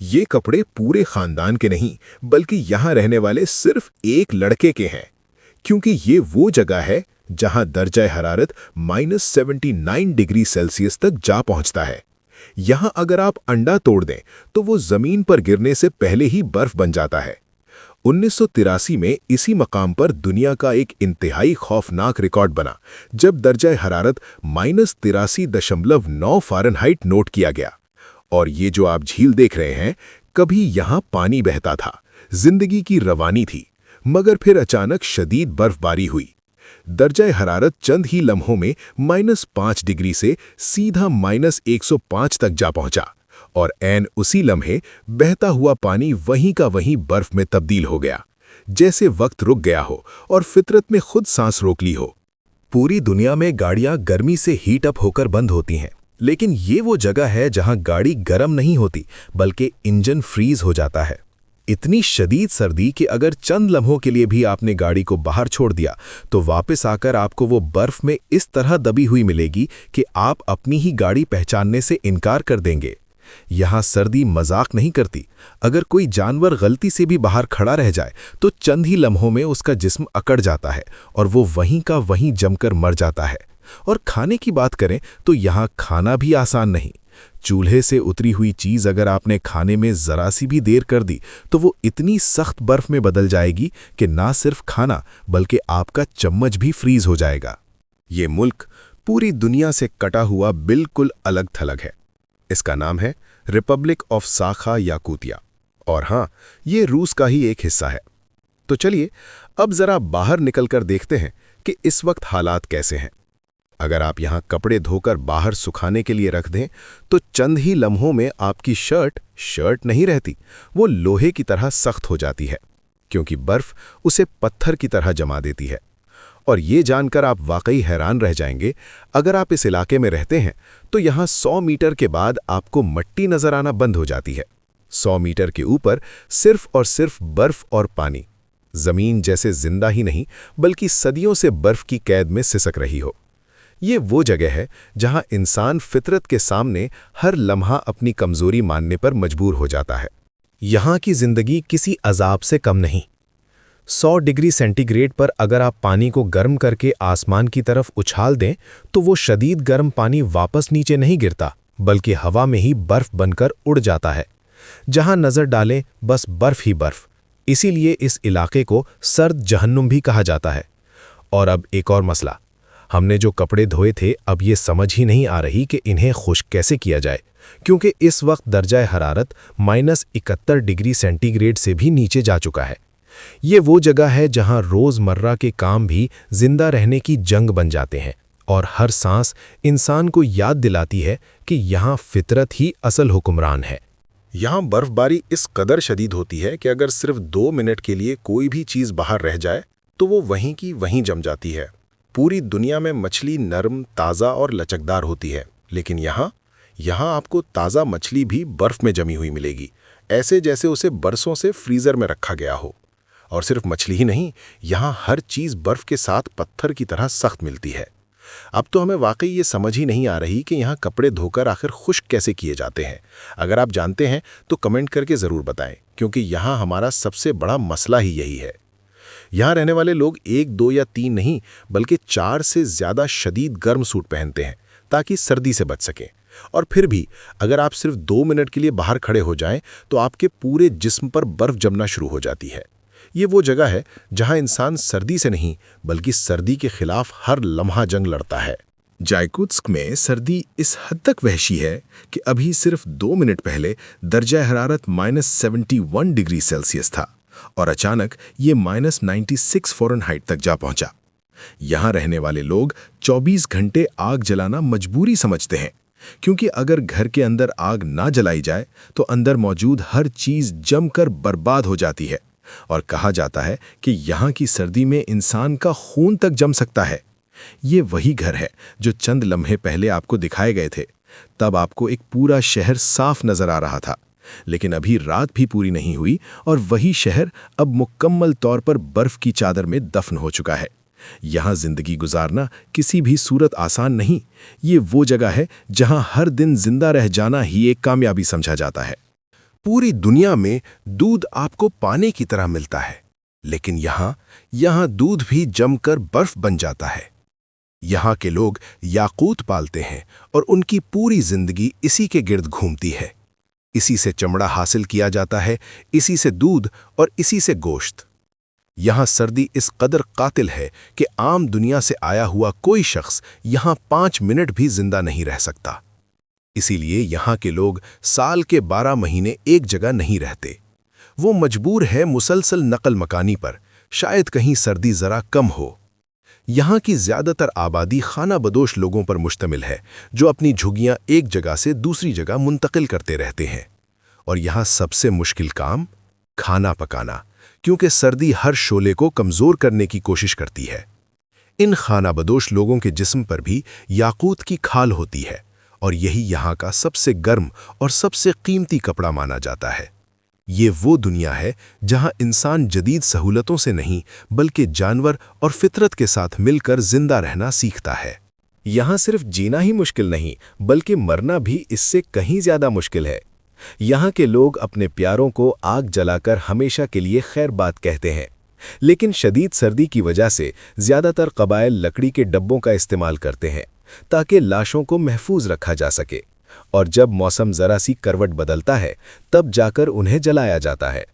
ये कपड़े पूरे खानदान के नहीं, बल्कि यहाँ रहने वाले सिर्फ एक लड़के के हैं, क्योंकि ये वो जगह है जहाँ दर्जा हरारत -79 डिग्री सेल्सियस तक जा पहुँचता है। यहाँ अगर आप अंडा तोड़ दें तो वो जमीन पर गिरने से पहले ही बर्फ बन जाता है। 1983 में इसी मकाम पर दुनिया का एक इंतहाई खौफनाक रिकॉर्ड बना, जब दर्जा हरारत -83.9 फ़ारेनहाइट नोट किया गया। और ये जो आप झील देख रहे हैं, कभी यहाँ पानी बहता था, जिंदगी की रवानी थी, मगर फिर अचानक शदीद बर्फबारी हुई। दर्जा हरारत चंद ही लम्हों में -5 डिग्री से सीधा -105 तक जा पहुंचा, और ऐन उसी लम्हे बहता हुआ पानी वहीं का वहीं बर्फ में तब्दील हो गया, जैसे वक्त रुक गया हो और फितरत में खुद सांस रोक ली हो। पूरी दुनिया में गाड़ियां गर्मी से हीट अप होकर बंद होती हैं, लेकिन ये वो जगह है जहां गाड़ी गर्म नहीं होती बल्कि इंजन फ्रीज हो जाता है। इतनी शदीद सर्दी कि अगर चंद लम्हों के लिए भी आपने गाड़ी को बाहर छोड़ दिया तो वापस आकर आपको वो बर्फ में इस तरह दबी हुई मिलेगी कि आप अपनी ही गाड़ी पहचानने से इनकार कर देंगे। यहाँ सर्दी मजाक नहीं करती। अगर कोई जानवर गलती से भी बाहर खड़ा रह जाए तो चंद ही लम्हों में उसका जिस्म अकड़ जाता है और वो वहीं का वहीं जमकर मर जाता है। और खाने की बात करें तो यहाँ खाना भी आसान नहीं। चूल्हे से उतरी हुई चीज़ अगर आपने खाने में ज़रा सी भी देर कर दी तो वो इतनी सख्त बर्फ में बदल जाएगी कि ना सिर्फ खाना बल्कि आपका चम्मच भी फ्रीज हो जाएगा। ये मुल्क पूरी दुनिया से कटा हुआ बिल्कुल अलग थलग है। इसका नाम है रिपब्लिक ऑफ साखा याकूतिया, और हाँ, ये रूस का ही एक हिस्सा है। तो चलिए अब ज़रा बाहर निकलकर देखते हैं कि इस वक्त हालात कैसे हैं। अगर आप यहाँ कपड़े धोकर बाहर सुखाने के लिए रख दें तो चंद ही लम्हों में आपकी शर्ट नहीं रहती, वो लोहे की तरह सख्त हो जाती है, क्योंकि बर्फ उसे पत्थर की तरह जमा देती है। और ये जानकर आप वाकई हैरान रह जाएंगे, अगर आप इस इलाके में रहते हैं तो यहाँ 100 मीटर के बाद आपको मिट्टी नजर आना बंद हो जाती है। 100 मीटर के ऊपर सिर्फ और सिर्फ बर्फ और पानी। जमीन जैसे जिंदा ही नहीं बल्कि सदियों से बर्फ की कैद में सिसक रही हो। ये वो जगह है जहां इंसान फितरत के सामने हर लम्हा अपनी कमजोरी मानने पर मजबूर हो जाता है। यहाँ की जिंदगी किसी अजाब से कम नहीं। 100 डिग्री सेंटीग्रेड पर अगर आप पानी को गर्म करके आसमान की तरफ उछाल दें तो वो शदीद गर्म पानी वापस नीचे नहीं गिरता बल्कि हवा में ही बर्फ बनकर उड़ जाता है। जहां नजर डालें बस बर्फ ही बर्फ। इसीलिए इस इलाके को सर्द जहन्नुम भी कहा जाता है। और अब एक और मसला, हमने जो कपड़े धोए थे अब ये समझ ही नहीं आ रही कि इन्हें खुश्क कैसे किया जाए, क्योंकि इस वक्त दर्जा हरारत -71 डिग्री सेंटीग्रेड से भी नीचे जा चुका है। ये वो जगह है जहां रोज़मर्रा के काम भी जिंदा रहने की जंग बन जाते हैं, और हर सांस इंसान को याद दिलाती है कि यहाँ फितरत ही असल हुक्मरान है। यहाँ बर्फबारी इस कदर शदीद होती है कि अगर सिर्फ 2 मिनट के लिए कोई भी चीज़ बाहर रह जाए तो वो वहीं की वहीं जम जाती है। पूरी दुनिया में मछली नरम, ताज़ा और लचकदार होती है, लेकिन यहाँ आपको ताज़ा मछली भी बर्फ़ में जमी हुई मिलेगी, ऐसे जैसे उसे बरसों से फ्रीज़र में रखा गया हो। और सिर्फ मछली ही नहीं, यहाँ हर चीज़ बर्फ़ के साथ पत्थर की तरह सख्त मिलती है। अब तो हमें वाकई ये समझ ही नहीं आ रही कि यहाँ कपड़े धोकर आखिर खुश्क कैसे किए जाते हैं। अगर आप जानते हैं तो कमेंट करके ज़रूर बताएं, क्योंकि यहाँ हमारा सबसे बड़ा मसला ही यही है। यहाँ रहने वाले लोग 1, 2 या 3 नहीं बल्कि 4 से ज़्यादा शदीद गर्म सूट पहनते हैं ताकि सर्दी से बच सकें। और फिर भी अगर आप सिर्फ 2 मिनट के लिए बाहर खड़े हो जाएं तो आपके पूरे जिस्म पर बर्फ जमना शुरू हो जाती है। ये वो जगह है जहां इंसान सर्दी से नहीं बल्कि सर्दी के खिलाफ हर लम्हा जंग लड़ता है। जायकुत्स्क में सर्दी इस हद तक वहशी है कि अभी सिर्फ 2 मिनट पहले दर्जा हरारत -71 डिग्री सेल्सियस था और अचानक ये -96 फ़ारेनहाइट तक जा पहुंचा। यहाँ रहने वाले लोग 24 घंटे आग जलाना मजबूरी समझते हैं, क्योंकि अगर घर के अंदर आग ना जलाई जाए तो अंदर मौजूद हर चीज़ जमकर बर्बाद हो जाती है। और कहा जाता है कि यहाँ की सर्दी में इंसान का खून तक जम सकता है। ये वही घर है जो चंद लम्हे पहले आपको दिखाए गए थे। तब आपको एक पूरा शहर साफ नजर आ रहा था, लेकिन अभी रात भी पूरी नहीं हुई और वही शहर अब मुकम्मल तौर पर बर्फ की चादर में दफन हो चुका है। यहाँ जिंदगी गुजारना किसी भी सूरत आसान नहीं। ये वो जगह है जहाँ हर दिन जिंदा रह जाना ही एक कामयाबी समझा जाता है। पूरी दुनिया में दूध आपको पानी की तरह मिलता है, लेकिन यहाँ दूध भी जमकर बर्फ बन जाता है। यहाँ के लोग याकूत पालते हैं और उनकी पूरी जिंदगी इसी के गिर्द घूमती है। इसी से चमड़ा हासिल किया जाता है, इसी से दूध और इसी से गोश्त। यहाँ सर्दी इस कदर कातिल है कि आम दुनिया से आया हुआ कोई शख्स यहाँ 5 मिनट भी जिंदा नहीं रह सकता। इसीलिए यहाँ के लोग साल के 12 महीने एक जगह नहीं रहते। वो मजबूर है मुसलसल नकल मकानी पर, शायद कहीं सर्दी जरा कम हो। यहाँ की ज्यादातर आबादी खाना बदोश लोगों पर मुश्तमिल है, जो अपनी झुग्गियां एक जगह से दूसरी जगह मुंतकिल करते रहते हैं। और यहाँ सबसे मुश्किल काम खाना पकाना, क्योंकि सर्दी हर शोले को कमजोर करने की कोशिश करती है। इन खाना बदोश लोगों के जिस्म पर भी याकूत की खाल होती है, और यही यहाँ का सबसे गर्म और सबसे कीमती कपड़ा माना जाता है। ये वो दुनिया है जहां इंसान जदीद सहूलतों से नहीं, बल्कि जानवर और फितरत के साथ मिलकर जिंदा रहना सीखता है। यहाँ सिर्फ जीना ही मुश्किल नहीं, बल्कि मरना भी इससे कहीं ज्यादा मुश्किल है। यहाँ के लोग अपने प्यारों को आग जलाकर हमेशा के लिए खैर बात कहते हैं, लेकिन शदीद सर्दी की वजह से ज्यादातर कबाइल लकड़ी के डब्बों का इस्तेमाल करते हैं ताकि लाशों को महफूज रखा जा सके। और जब मौसम जरा सी करवट बदलता है, तब जाकर उन्हें जलाया जाता है।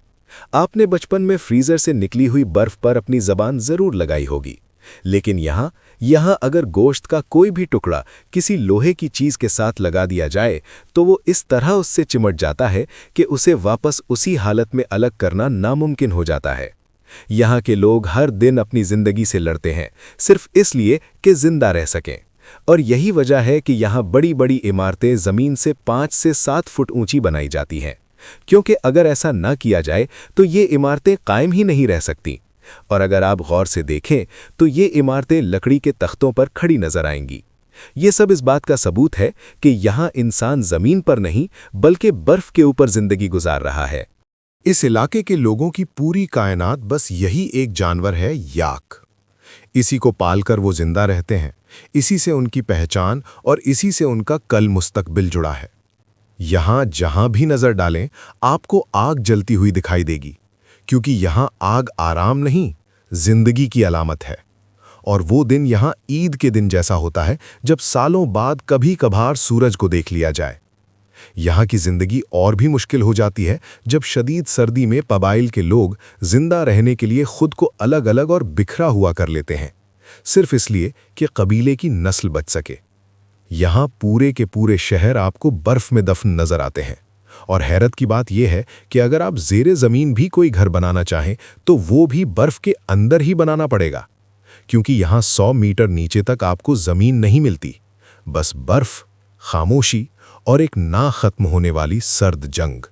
आपने बचपन में फ्रीजर से निकली हुई बर्फ पर अपनी जबान जरूर लगाई होगी, लेकिन यहाँ अगर गोश्त का कोई भी टुकड़ा किसी लोहे की चीज के साथ लगा दिया जाए, तो वो इस तरह उससे चिमट जाता है कि उसे वापस उसी हालत में अलग करना नामुमकिन हो जाता है। यहाँ के लोग हर दिन अपनी जिंदगी से लड़ते हैं, सिर्फ इसलिए कि जिंदा रह सकें। और यही वजह है कि यहाँ बड़ी बड़ी इमारतें ज़मीन से 5 से 7 फुट ऊंची बनाई जाती हैं, क्योंकि अगर ऐसा ना किया जाए तो ये इमारतें कायम ही नहीं रह सकती। और अगर आप गौर से देखें तो ये इमारतें लकड़ी के तख्तों पर खड़ी नजर आएंगी। ये सब इस बात का सबूत है कि यहाँ इंसान ज़मीन पर नहीं, बल्कि बर्फ के ऊपर जिंदगी गुजार रहा है। इस इलाके के लोगों की पूरी कायनात बस यही एक जानवर है, याक। इसी को पालकर वो जिंदा रहते हैं, इसी से उनकी पहचान और इसी से उनका कल मुस्तकबिल जुड़ा है। यहाँ जहाँ भी नजर डालें, आपको आग जलती हुई दिखाई देगी, क्योंकि यहाँ आग आराम नहीं, जिंदगी की अलामत है। और वो दिन यहाँ ईद के दिन जैसा होता है, जब सालों बाद कभी कभार सूरज को देख लिया जाए। यहाँ की जिंदगी और भी मुश्किल हो जाती है जब शदीद सर्दी में कबाइल के लोग जिंदा रहने के लिए खुद को अलग अलग और बिखरा हुआ कर लेते हैं, सिर्फ इसलिए कि कबीले की नस्ल बच सके। यहाँ पूरे के पूरे शहर आपको बर्फ में दफन नजर आते हैं। और हैरत की बात यह है कि अगर आप ज़ेरे ज़मीन भी कोई घर बनाना चाहें, तो वो भी बर्फ के अंदर ही बनाना पड़ेगा, क्योंकि यहाँ 100 मीटर नीचे तक आपको ज़मीन नहीं मिलती, बस बर्फ, खामोशी और एक ना खत्म होने वाली सर्द जंग।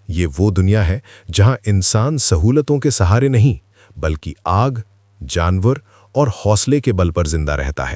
ये वो दुनिया है जहां इंसान सहूलतों के सहारे नहीं, बल्कि आग, जानवर और हौसले के बल पर जिंदा रहता है।